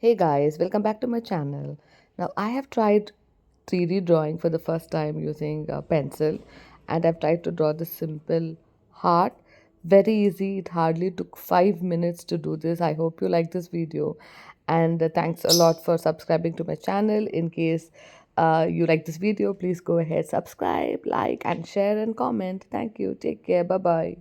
Hey guys, welcome back to my channel. Now I have tried 3D drawing for the first time using a pencil, and I've tried to draw the simple heart. Very easy, it hardly took 5 minutes to do this. I hope you like this video, and thanks a lot for subscribing to my channel. In case you like this video, please go ahead, subscribe, like and share and comment. Thank you. Take care. Bye bye.